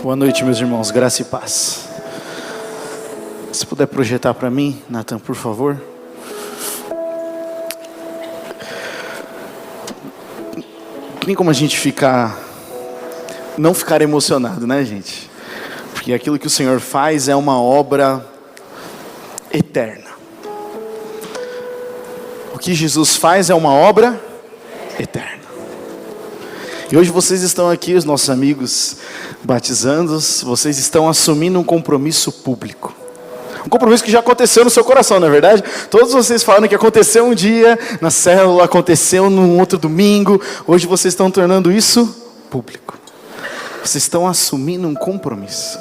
Boa noite, meus irmãos, graça e paz. Se puder projetar para mim, Nathan, por favor. Tem como a gente não ficar emocionado, né, gente? Porque aquilo que o Senhor faz é uma obra eterna. O que Jesus faz é uma obra eterna. E hoje vocês estão aqui, os nossos amigos batizandos, vocês estão assumindo um compromisso público. Um compromisso que já aconteceu no seu coração, não é verdade? Todos vocês falaram que aconteceu um dia na célula, aconteceu num outro domingo. Hoje vocês estão tornando isso público. Vocês estão assumindo um compromisso.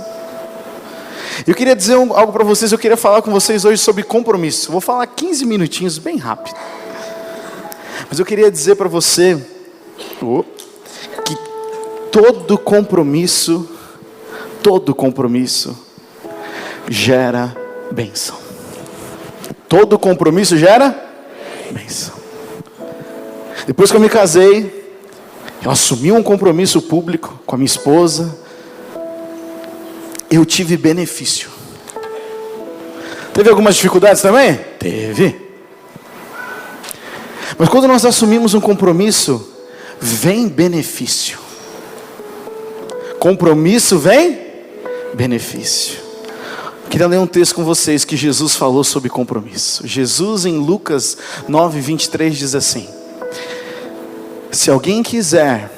Eu queria dizer algo para vocês, eu queria falar com vocês hoje sobre compromisso. Vou falar 15 minutinhos, bem rápido. Mas eu queria dizer para você que todo compromisso gera bênção. Todo compromisso gera bênção. Depois que eu me casei, eu assumi um compromisso público com a minha esposa. Eu tive benefício. Teve algumas dificuldades também? Teve. Mas quando nós assumimos um compromisso, vem benefício. Compromisso vem benefício. Queria ler um texto com vocês que Jesus falou sobre compromisso. Jesus em Lucas 9:23 diz assim: se alguém quiser,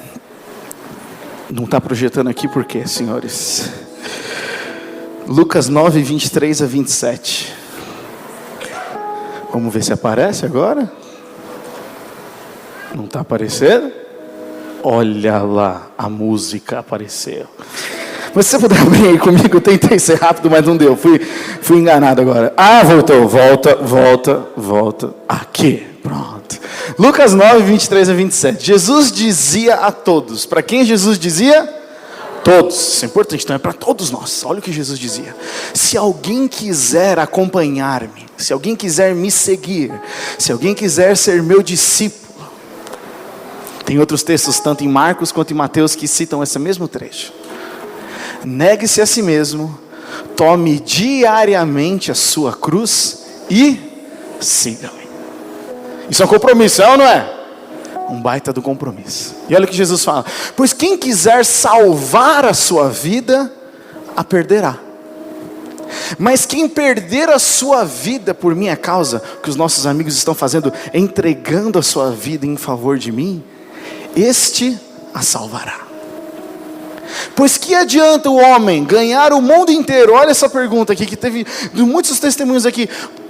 não está projetando aqui por quê, senhores? Lucas 9:23-27. Vamos ver se aparece agora. Não está aparecendo? Olha lá, a música apareceu. Mas se você puder abrir aí comigo, eu tentei ser rápido, mas não deu. Fui enganado agora. Ah, voltou. Volta. Aqui, pronto. Lucas 9:23-27. Jesus dizia a todos. Para quem Jesus dizia? Todos. Isso é importante, então é para todos nós. Olha o que Jesus dizia. Se alguém quiser acompanhar-me, se alguém quiser me seguir, se alguém quiser ser meu discípulo. Tem outros textos, tanto em Marcos quanto em Mateus, que citam esse mesmo trecho. Negue-se a si mesmo, tome diariamente a sua cruz e siga-me. Isso é um compromisso, é ou não é? Um baita do compromisso. E olha o que Jesus fala: pois quem quiser salvar a sua vida, a perderá. Mas quem perder a sua vida por minha causa, que os nossos amigos estão fazendo, entregando a sua vida em favor de mim, este a salvará. Pois que adianta o homem ganhar o mundo inteiro? Olha essa pergunta aqui, que teve muitos testemunhos aqui.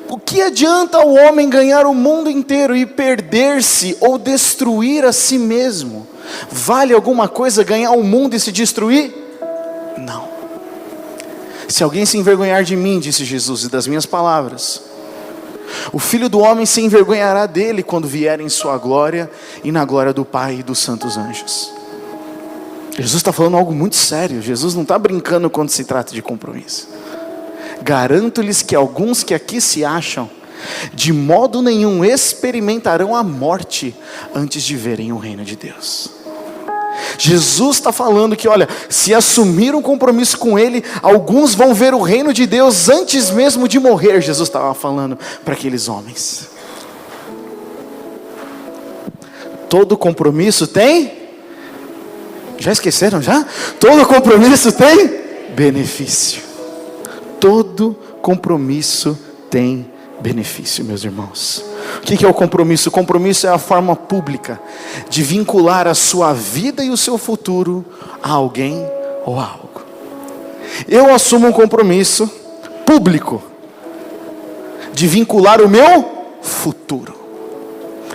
O que adianta o homem ganhar o mundo inteiro e perder-se ou destruir a si mesmo? Vale alguma coisa ganhar o mundo e se destruir? Não. Se alguém se envergonhar de mim, disse Jesus, e das minhas palavras, o Filho do Homem se envergonhará dele quando vier em sua glória e na glória do Pai e dos santos anjos. Jesus está falando algo muito sério. Jesus não está brincando quando se trata de compromisso. Garanto-lhes que alguns que aqui se acham, de modo nenhum experimentarão a morte antes de verem o reino de Deus. Jesus está falando que, olha, se assumir um compromisso com Ele, alguns vão ver o reino de Deus antes mesmo de morrer. Jesus estava falando para aqueles homens. Todo compromisso tem... Já esqueceram já? Todo compromisso tem benefício. Todo compromisso tem benefício, meus irmãos. O que é o compromisso? O compromisso é a forma pública de vincular a sua vida e o seu futuro a alguém ou a algo. Eu assumo um compromisso público de vincular o meu futuro.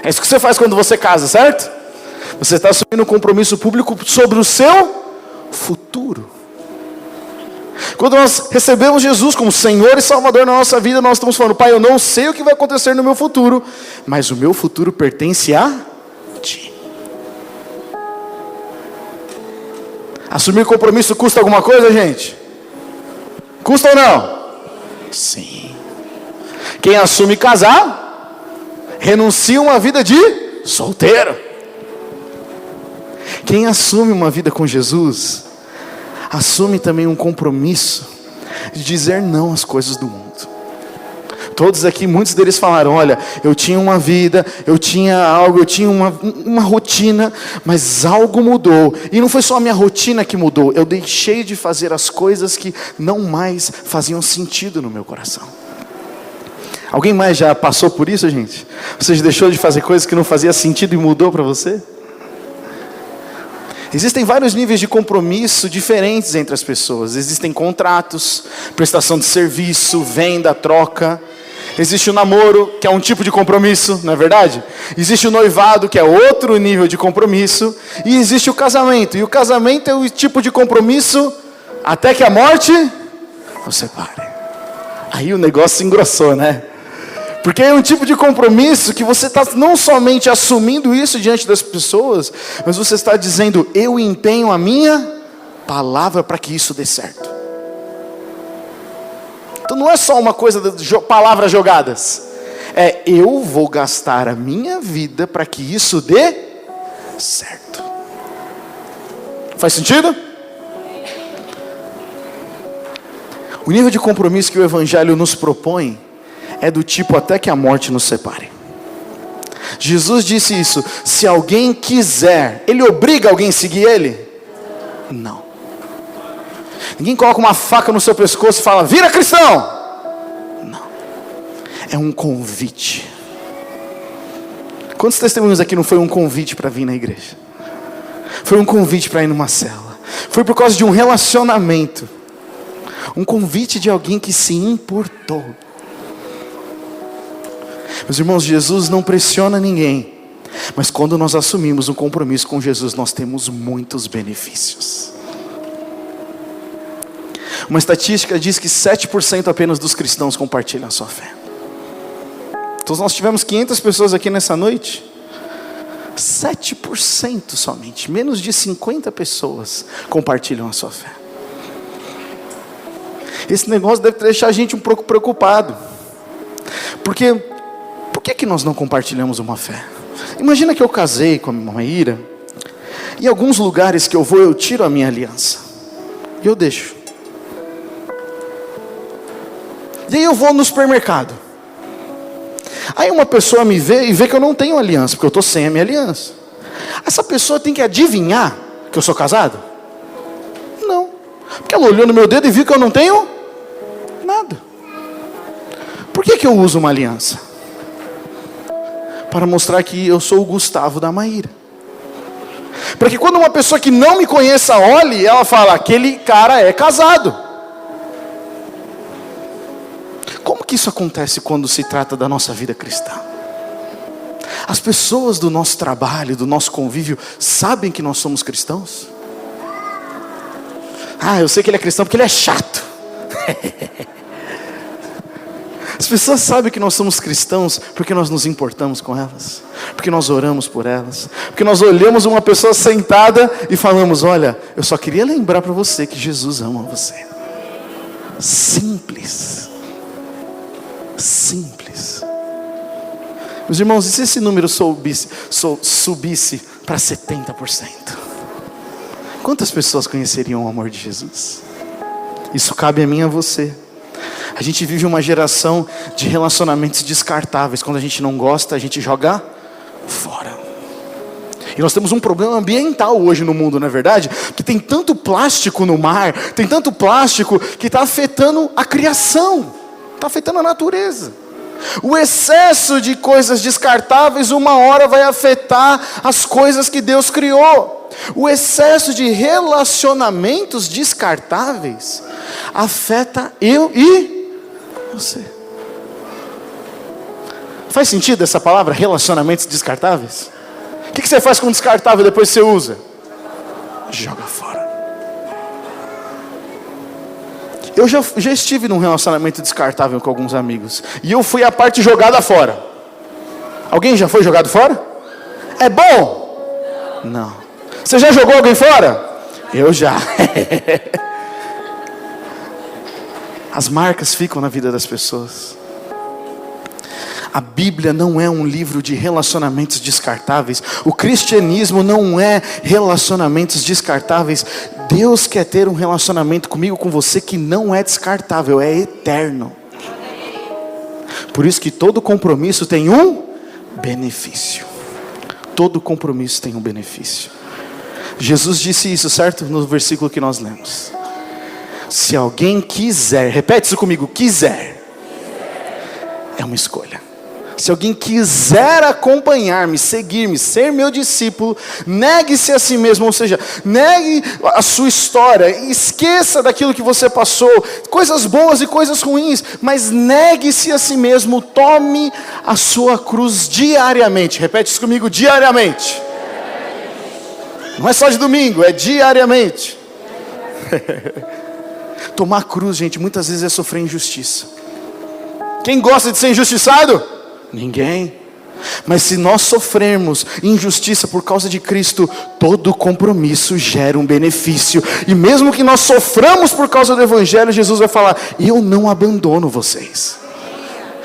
É isso que você faz quando você casa, certo? Você está assumindo um compromisso público sobre o seu futuro. Quando nós recebemos Jesus como Senhor e Salvador na nossa vida, nós estamos falando: Pai, eu não sei o que vai acontecer no meu futuro, mas o meu futuro pertence a Ti. Assumir compromisso custa alguma coisa, gente? Custa ou não? Sim. Quem assume casar, renuncia a uma vida de solteiro. Quem assume uma vida com Jesus, assume também um compromisso de dizer não às coisas do mundo. Todos aqui, muitos deles falaram, olha, eu tinha uma vida, eu tinha algo, eu tinha uma rotina, mas algo mudou. E não foi só a minha rotina que mudou, eu deixei de fazer as coisas que não mais faziam sentido no meu coração. Alguém mais já passou por isso, gente? Você já deixou de fazer coisas que não faziam sentido e mudou para você? Existem vários níveis de compromisso diferentes entre as pessoas. Existem contratos, prestação de serviço, venda, troca. Existe o namoro, que é um tipo de compromisso, não é verdade? Existe o noivado, que é outro nível de compromisso. E existe o casamento. E o casamento é o tipo de compromisso até que a morte os separe. Aí o negócio se engrossou, né? Porque é um tipo de compromisso que você está não somente assumindo isso diante das pessoas, mas você está dizendo, eu empenho a minha palavra para que isso dê certo. Então não é só uma coisa de palavras jogadas. É, eu vou gastar a minha vida para que isso dê certo. Faz sentido? O nível de compromisso que o Evangelho nos propõe é do tipo até que a morte nos separe. Jesus disse isso. Se alguém quiser, ele obriga alguém a seguir ele? Não. Ninguém coloca uma faca no seu pescoço e fala, vira cristão. Não. É um convite. Quantos testemunhos aqui não foi um convite para vir na igreja? Foi um convite para ir numa célula. Foi por causa de um relacionamento. Um convite de alguém que se importou. Meus irmãos, Jesus não pressiona ninguém. Mas quando nós assumimos um compromisso com Jesus, nós temos muitos benefícios. Uma estatística diz que 7% apenas dos cristãos compartilham a sua fé. Então nós tivemos 500 pessoas aqui nessa noite. 7% somente, menos de 50 pessoas compartilham a sua fé. Esse negócio deve deixar a gente um pouco preocupado. Porque, por que nós não compartilhamos uma fé? Imagina que eu casei com a Maíra. Em alguns lugares que eu vou, eu tiro a minha aliança. E eu deixo. E aí eu vou no supermercado. Aí uma pessoa me vê e vê que eu não tenho aliança, porque eu estou sem a minha aliança. Essa pessoa tem que adivinhar que eu sou casado? Não. Porque ela olhou no meu dedo e viu que eu não tenho nada. Por que eu uso uma aliança? Para mostrar que eu sou o Gustavo da Maíra. Para que quando uma pessoa que não me conheça olhe, ela fala, aquele cara é casado. Como que isso acontece quando se trata da nossa vida cristã? As pessoas do nosso trabalho, do nosso convívio, sabem que nós somos cristãos? Ah, eu sei que ele é cristão porque ele é chato. As pessoas sabem que nós somos cristãos porque nós nos importamos com elas, porque nós oramos por elas, porque nós olhamos uma pessoa sentada e falamos, olha, eu só queria lembrar para você que Jesus ama você. Simples. Simples. Meus irmãos, e se esse número subisse para 70%? Quantas pessoas conheceriam o amor de Jesus? Isso cabe a mim e a você. A gente vive uma geração de relacionamentos descartáveis. Quando a gente não gosta, a gente joga fora. E nós temos um problema ambiental hoje no mundo, não é verdade? Que tem tanto plástico no mar, tem tanto plástico que está afetando a criação, está afetando a natureza. O excesso de coisas descartáveis uma hora vai afetar as coisas que Deus criou. O excesso de relacionamentos descartáveis afeta eu e você. Faz sentido essa palavra, relacionamentos descartáveis? O que você faz com descartável depois que você usa? Joga fora. Eu já estive num relacionamento descartável com alguns amigos. E eu fui a parte jogada fora. Alguém já foi jogado fora? É bom? Não. Você já jogou alguém fora? Eu já. As marcas ficam na vida das pessoas. A Bíblia não é um livro de relacionamentos descartáveis. O cristianismo não é relacionamentos descartáveis. Deus quer ter um relacionamento comigo, com você, que não é descartável, é eterno. Por isso que todo compromisso tem um benefício. Todo compromisso tem um benefício. Jesus disse isso, certo? No versículo que nós lemos. Se alguém quiser, repete isso comigo, quiser. É uma escolha. Se alguém quiser acompanhar-me, seguir-me, ser meu discípulo, negue-se a si mesmo, ou seja, negue a sua história, esqueça daquilo que você passou, coisas boas e coisas ruins, mas negue-se a si mesmo, tome a sua cruz diariamente. Repete isso comigo, diariamente. Não é só de domingo, é diariamente. Tomar a cruz, gente, muitas vezes é sofrer injustiça. Quem gosta de ser injustiçado? Ninguém. Mas se nós sofrermos injustiça por causa de Cristo, todo compromisso gera um benefício. E mesmo que nós soframos por causa do Evangelho, Jesus vai falar: eu não abandono vocês.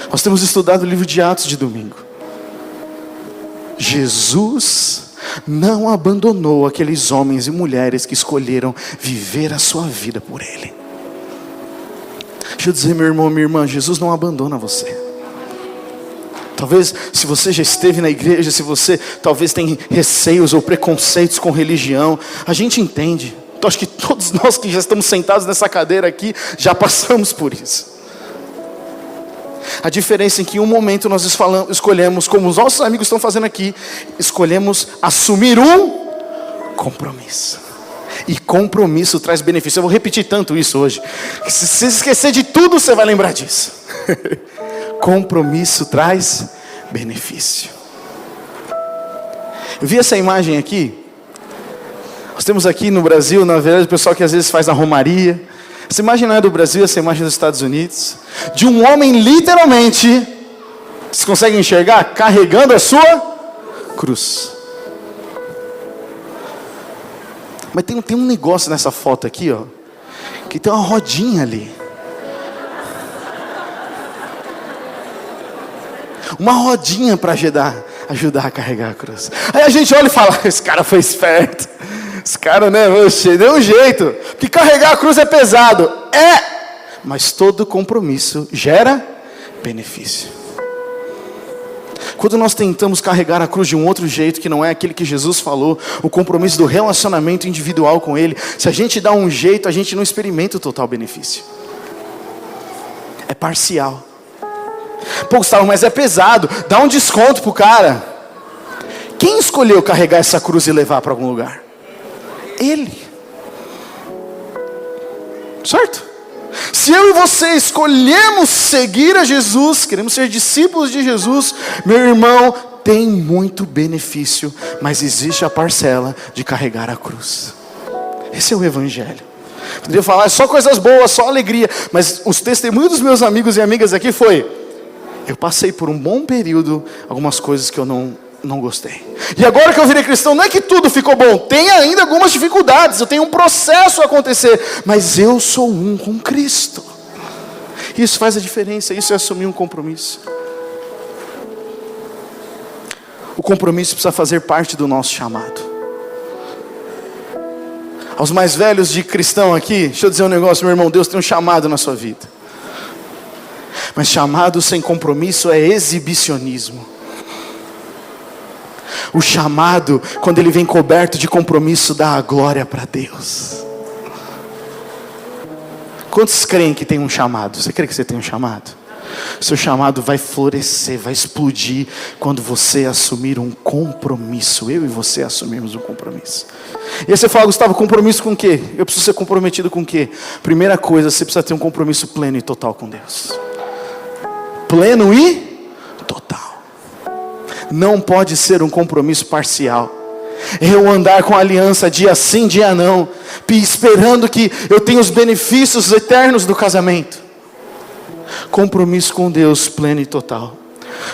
Nós temos estudado o livro de Atos de domingo. Jesus não abandonou aqueles homens e mulheres que escolheram viver a sua vida por Ele. Deixa eu dizer, meu irmão, minha irmã, Jesus não abandona você. Talvez, se você já esteve na igreja, se você talvez tem receios ou preconceitos com religião, a gente entende. Então, acho que todos nós que já estamos sentados nessa cadeira aqui, já passamos por isso. A diferença é que em um momento nós escolhemos, como os nossos amigos estão fazendo aqui, escolhemos assumir um compromisso. E compromisso traz benefício. Eu vou repetir tanto isso hoje, que se você esquecer de tudo, você vai lembrar disso. Compromisso traz benefício. Eu vi essa imagem aqui. Nós temos aqui no Brasil, na verdade, o pessoal que às vezes faz a romaria. Essa imagem não é do Brasil, essa imagem é dos Estados Unidos. De um homem literalmente, vocês conseguem enxergar? Carregando a sua cruz. Mas tem um negócio nessa foto aqui, ó, que tem uma rodinha ali. Uma rodinha para ajudar a carregar a cruz. Aí a gente olha e fala: esse cara foi esperto. Esse cara, né, deu um jeito. Porque carregar a cruz é pesado. Mas todo compromisso gera benefício. Quando nós tentamos carregar a cruz de um outro jeito, que não é aquele que Jesus falou, o compromisso do relacionamento individual com Ele, se a gente dá um jeito, a gente não experimenta o total benefício. É parcial. Pô, Gustavo, mas é pesado, dá um desconto pro cara. Quem escolheu carregar essa cruz e levar para algum lugar? Ele. Certo? Se eu e você escolhemos seguir a Jesus, queremos ser discípulos de Jesus, meu irmão, tem muito benefício, mas existe a parcela de carregar a cruz. Esse é o Evangelho. Poderia falar só coisas boas, só alegria, mas os testemunhos dos meus amigos e amigas aqui foi: eu passei por um bom período, algumas coisas que eu não gostei. E agora que eu virei cristão, não é que tudo ficou bom. Tem ainda algumas dificuldades. Eu tenho um processo a acontecer. Mas eu sou um com Cristo. Isso faz a diferença. Isso é assumir um compromisso. O compromisso precisa fazer parte do nosso chamado. Aos mais velhos de cristão aqui, deixa eu dizer um negócio, meu irmão. Deus tem um chamado na sua vida. Mas chamado sem compromisso é exibicionismo. O chamado, quando ele vem coberto de compromisso, dá a glória para Deus. Quantos creem que tem um chamado? Você crê que você tem um chamado? Seu chamado vai florescer, vai explodir quando você assumir um compromisso. Eu e você assumimos um compromisso. E aí você fala: Gustavo, compromisso com o quê? Eu preciso ser comprometido com o quê? Primeira coisa, você precisa ter um compromisso pleno e total com Deus. Pleno e total. Não pode ser um compromisso parcial. Eu andar com aliança dia sim, dia não, esperando que eu tenha os benefícios eternos do casamento. Compromisso com Deus pleno e total.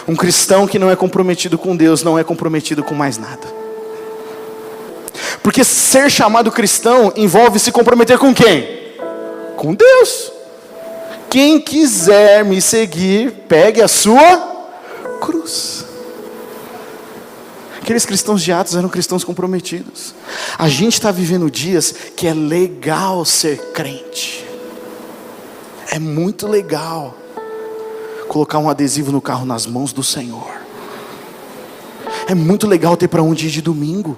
Um cristão que não é comprometido com Deus não é comprometido com mais nada. Porque ser chamado cristão envolve se comprometer com quem? Com Deus. Quem quiser me seguir, pegue a sua cruz. Aqueles cristãos de Atos eram cristãos comprometidos. A gente está vivendo dias que é legal ser crente. É muito legal colocar um adesivo no carro nas mãos do Senhor. É muito legal ter para onde ir de domingo.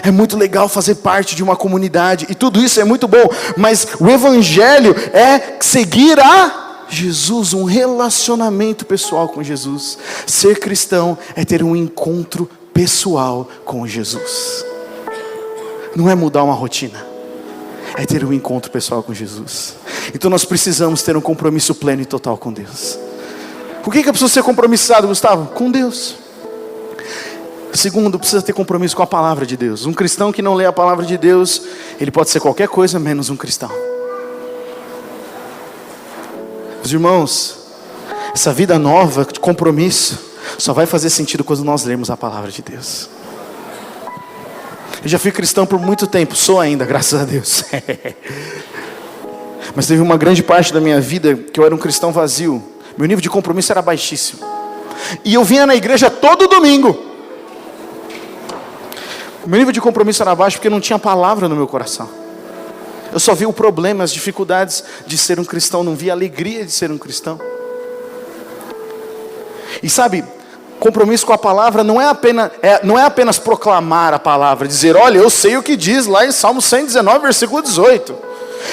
É muito legal fazer parte de uma comunidade. E tudo isso é muito bom. Mas o evangelho é seguir a Jesus, um relacionamento pessoal com Jesus. Ser cristão é ter um encontro pessoal com Jesus. Não é mudar uma rotina, é ter um encontro pessoal com Jesus. Então nós precisamos ter um compromisso pleno e total com Deus. Com quem que eu preciso ser compromissado, Gustavo? Com Deus. Segundo, precisa ter compromisso com a palavra de Deus. Um cristão que não lê a palavra de Deus, ele pode ser qualquer coisa menos um cristão. Os irmãos, essa vida nova de compromisso só vai fazer sentido quando nós lermos a palavra de Deus. Eu já fui cristão por muito tempo, sou ainda, graças a Deus. Mas teve uma grande parte da minha vida que eu era um cristão vazio. Meu nível de compromisso era baixíssimo. E eu vinha na igreja todo domingo. Meu nível de compromisso era baixo porque não tinha palavra no meu coração. Eu só via o problema, as dificuldades de ser um cristão, não via a alegria de ser um cristão. E sabe, compromisso com a palavra não é apenas proclamar a palavra, dizer, olha, eu sei o que diz lá em Salmo 119, versículo 18.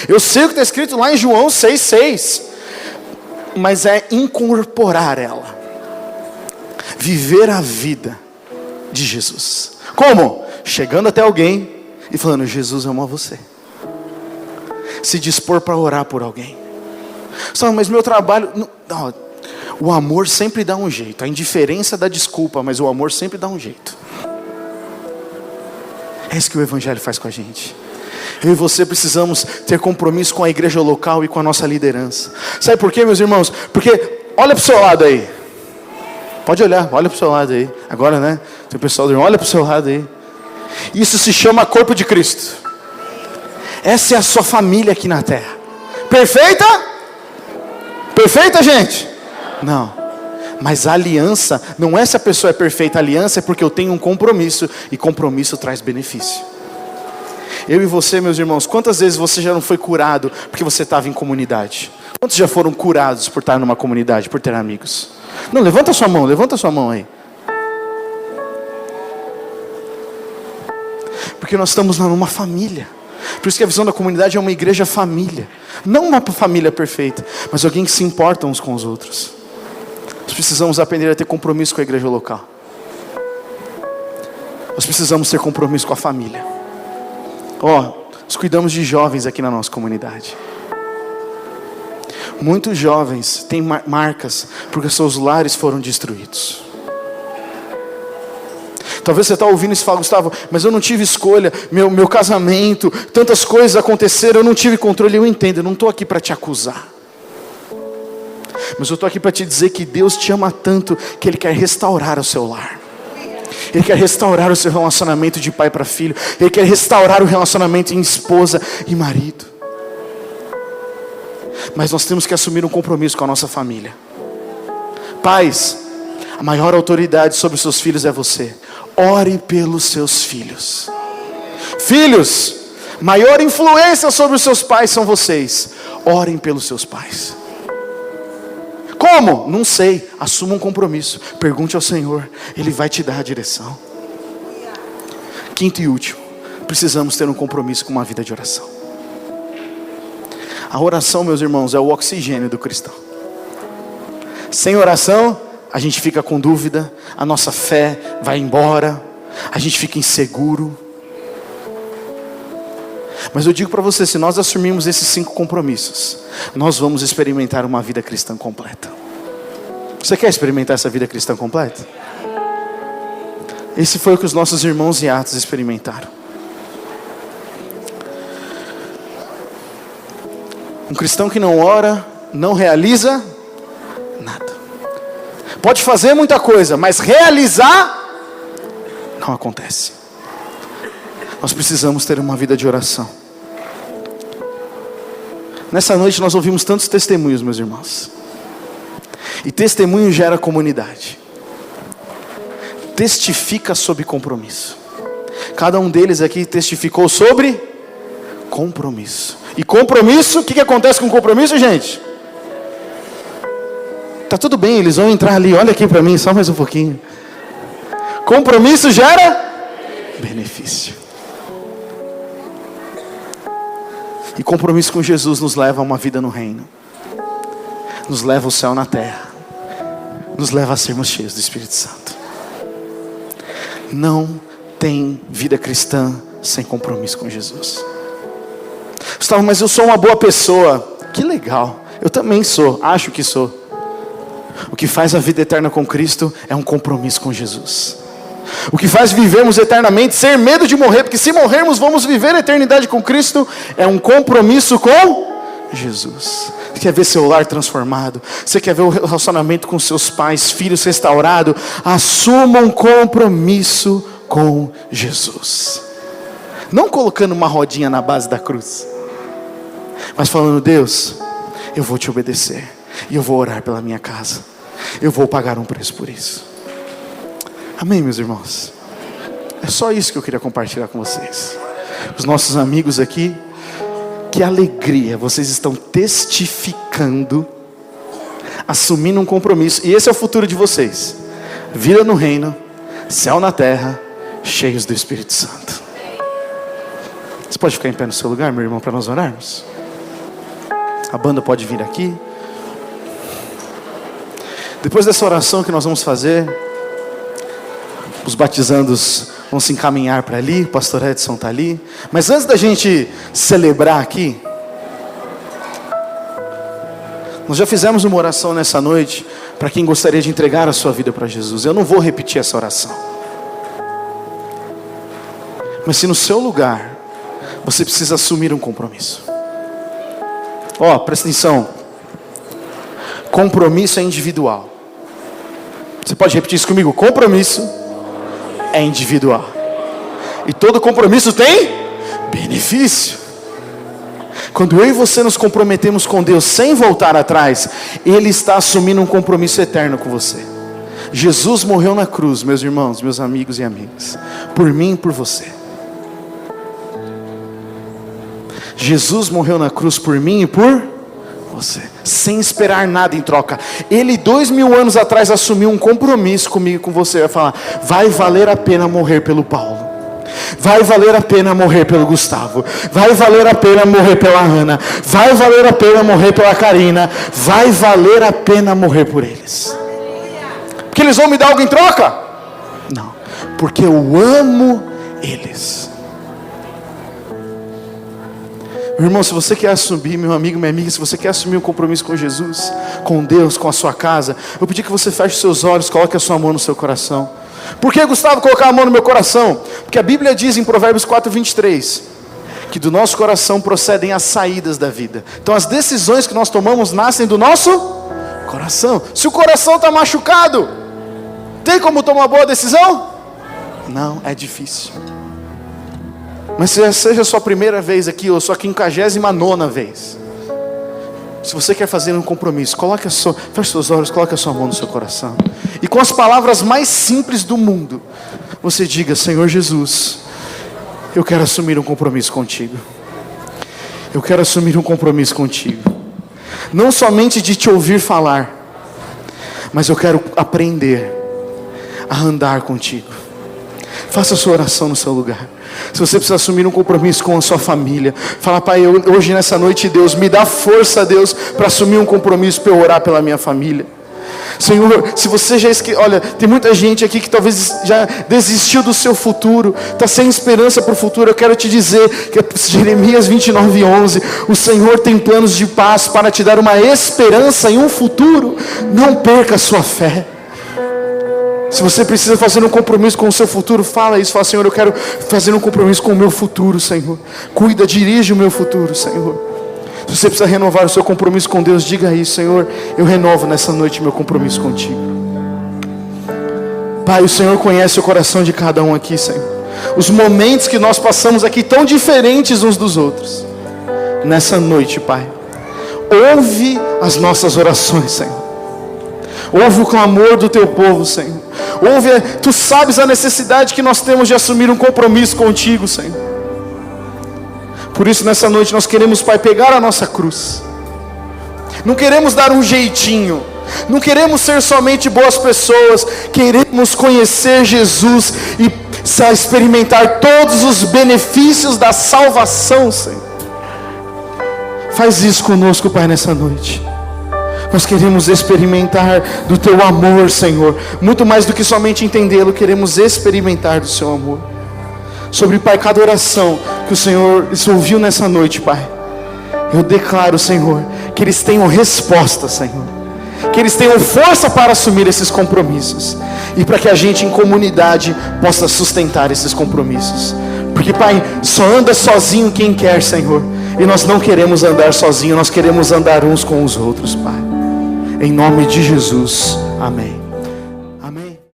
Eu sei o que está escrito lá em João 6,6. Mas é incorporar ela. Viver a vida de Jesus. Como? Chegando até alguém e falando, Jesus ama você. Se dispor para orar por alguém. Só, mas meu trabalho... Não, o amor sempre dá um jeito. A indiferença dá desculpa, mas o amor sempre dá um jeito. É isso que o evangelho faz com a gente. Eu e você precisamos ter compromisso com a igreja local e com a nossa liderança. Sabe por quê, meus irmãos? Porque, olha para o seu lado aí. Pode olhar, olha para o seu lado aí. Agora, né? Tem o pessoal do irmão, olha para o seu lado aí. Isso se chama corpo de Cristo. Essa é a sua família aqui na terra. Perfeita? Perfeita, gente? Não. Mas a aliança, não é se a pessoa é perfeita. A aliança é porque eu tenho um compromisso. E compromisso traz benefício. Eu e você, meus irmãos, quantas vezes você já não foi curado porque você estava em comunidade? Quantos já foram curados por estar numa comunidade, por ter amigos? Não, levanta sua mão aí. Porque nós estamos numa família. Por isso que a visão da comunidade é uma igreja família. Não uma família perfeita, mas alguém que se importa uns com os outros. Nós precisamos aprender a ter compromisso com a igreja local. Nós precisamos ter compromisso com a família. Nós cuidamos de jovens aqui na nossa comunidade. Muitos jovens têm marcas porque seus lares foram destruídos. Talvez você está ouvindo isso e fala, Gustavo, mas eu não tive escolha, meu casamento, tantas coisas aconteceram, eu não tive controle. Eu entendo, eu não estou aqui para te acusar. Mas eu estou aqui para te dizer que Deus te ama tanto que Ele quer restaurar o seu lar. Ele quer restaurar o seu relacionamento de pai para filho. Ele quer restaurar o relacionamento em esposa e marido. Mas nós temos que assumir um compromisso com a nossa família. Pais, a maior autoridade sobre os seus filhos é você. Ore pelos seus filhos. Filhos, maior influência sobre os seus pais são vocês. Orem pelos seus pais. Como? Não sei. Assuma um compromisso. Pergunte ao Senhor. Ele vai te dar a direção. Quinto e último. Precisamos ter um compromisso com uma vida de oração. A oração, meus irmãos, é o oxigênio do cristão. Sem oração, a gente fica com dúvida. A nossa fé vai embora. A gente fica inseguro. Mas eu digo para você, se nós assumirmos esses 5 compromissos, nós vamos experimentar uma vida cristã completa. Você quer experimentar essa vida cristã completa? Esse foi o que os nossos irmãos em Atos experimentaram. Um cristão que não ora, não realiza nada. Pode fazer muita coisa, mas realizar não acontece. Nós precisamos ter uma vida de oração. Nessa noite nós ouvimos tantos testemunhos, meus irmãos. E testemunho gera comunidade. testifica sobre compromisso. Cada um deles aqui testificou sobre compromisso. E compromisso, o que acontece com compromisso, gente? Tá tudo bem, eles vão entrar ali, olha aqui para mim, só mais um pouquinho. Compromisso gera benefício. E compromisso com Jesus nos leva a uma vida no reino. Nos leva ao céu na terra. Nos leva a sermos cheios do Espírito Santo. Não tem vida cristã sem compromisso com Jesus. Gustavo, mas eu sou uma boa pessoa. Que legal, eu também sou, acho que sou. O que faz a vida eterna com Cristo é um compromisso com Jesus. O que faz vivermos eternamente, ser medo de morrer, porque se morrermos vamos viver a eternidade com Cristo, é um compromisso com Jesus. Você quer ver seu lar transformado? Você quer ver o relacionamento com seus pais, filhos restaurado? Assuma um compromisso com Jesus. Não colocando uma rodinha na base da cruz, mas falando: Deus, eu vou te obedecer, e eu vou orar pela minha casa, eu vou pagar um preço por isso. Amém, meus irmãos? É só isso que eu queria compartilhar com vocês. Os nossos amigos aqui, que alegria, vocês estão testificando, assumindo um compromisso, e esse é o futuro de vocês: vida no reino, céu na terra, cheios do Espírito Santo. Você pode ficar em pé no seu lugar, meu irmão, para nós orarmos? A banda pode vir aqui. Depois dessa oração que nós vamos fazer, os batizandos vão se encaminhar para ali, o pastor Edson está ali. Mas antes da gente celebrar aqui, nós já fizemos uma oração nessa noite para quem gostaria de entregar a sua vida para Jesus. Eu não vou repetir essa oração. Mas se no seu lugar você precisa assumir um compromisso. Presta atenção. Compromisso é individual. Você pode repetir isso comigo? Compromisso é individual. E todo compromisso tem benefício. Quando eu e você nos comprometemos com Deus sem voltar atrás, Ele está assumindo um compromisso eterno com você. Jesus morreu na cruz, meus irmãos, meus amigos e amigas, por mim e por você. Jesus morreu na cruz por mim e por você, sem esperar nada em troca. Ele 2000 anos atrás assumiu um compromisso comigo e com você. Vai falar: vai valer a pena morrer pelo Paulo, vai valer a pena morrer pelo Gustavo, vai valer a pena morrer pela Ana, vai valer a pena morrer pela Karina, vai valer a pena morrer por eles. Porque eles vão me dar algo em troca? Não, porque eu amo eles. Meu irmão, se você quer assumir, meu amigo, minha amiga, se você quer assumir um compromisso com Jesus, com Deus, com a sua casa, eu pedi que você feche seus olhos, coloque a sua mão no seu coração. Por que, Gustavo, colocar a mão no meu coração? Porque a Bíblia diz em Provérbios 4:23 que do nosso coração procedem as saídas da vida. Então as decisões que nós tomamos nascem do nosso coração. Se o coração está machucado, tem como tomar uma boa decisão? Não, é difícil. Mas seja a sua primeira vez aqui, ou sua 59ª vez, se você quer fazer um compromisso, feche seus olhos, coloque a sua mão no seu coração, e com as palavras mais simples do mundo, você diga: Senhor Jesus, eu quero assumir um compromisso contigo. Eu quero assumir um compromisso contigo, não somente de te ouvir falar, mas eu quero aprender a andar contigo. Faça a sua oração no seu lugar. Se você precisa assumir um compromisso com a sua família, fala: Pai, hoje nessa noite, Deus, me dá força, Deus, para assumir um compromisso, para eu orar pela minha família. Senhor, se você já olha, tem muita gente aqui que talvez já desistiu do seu futuro, está sem esperança para o futuro. Eu quero te dizer que Jeremias 29:11, o Senhor tem planos de paz para te dar uma esperança em um futuro. Não perca a sua fé. Se você precisa fazer um compromisso com o seu futuro, fala isso, fala: Senhor, eu quero fazer um compromisso com o meu futuro, Senhor. Cuida, dirige o meu futuro, Senhor. Se você precisa renovar o seu compromisso com Deus, diga isso: Senhor, eu renovo nessa noite meu compromisso contigo. Pai, o Senhor conhece o coração de cada um aqui, Senhor. Os momentos que nós passamos aqui tão diferentes uns dos outros. Nessa noite, Pai, ouve as nossas orações, Senhor. Ouve o clamor do teu povo, Senhor. Tu sabes a necessidade que nós temos de assumir um compromisso contigo, Senhor. Por isso nessa noite nós queremos, Pai, pegar a nossa cruz. Não queremos dar um jeitinho, não queremos ser somente boas pessoas, queremos conhecer Jesus e experimentar todos os benefícios da salvação, Senhor. Faz isso conosco, Pai, nessa noite. Nós queremos experimentar do teu amor, Senhor. Muito mais do que somente entendê-lo, queremos experimentar do seu amor. Sobre, Pai, cada oração que o Senhor ouviu nessa noite, Pai, eu declaro, Senhor, que eles tenham resposta, Senhor. Que eles tenham força para assumir esses compromissos. E para que a gente em comunidade possa sustentar esses compromissos. Porque, Pai, só anda sozinho quem quer, Senhor. E nós não queremos andar sozinhos, nós queremos andar uns com os outros, Pai. Em nome de Jesus, amém.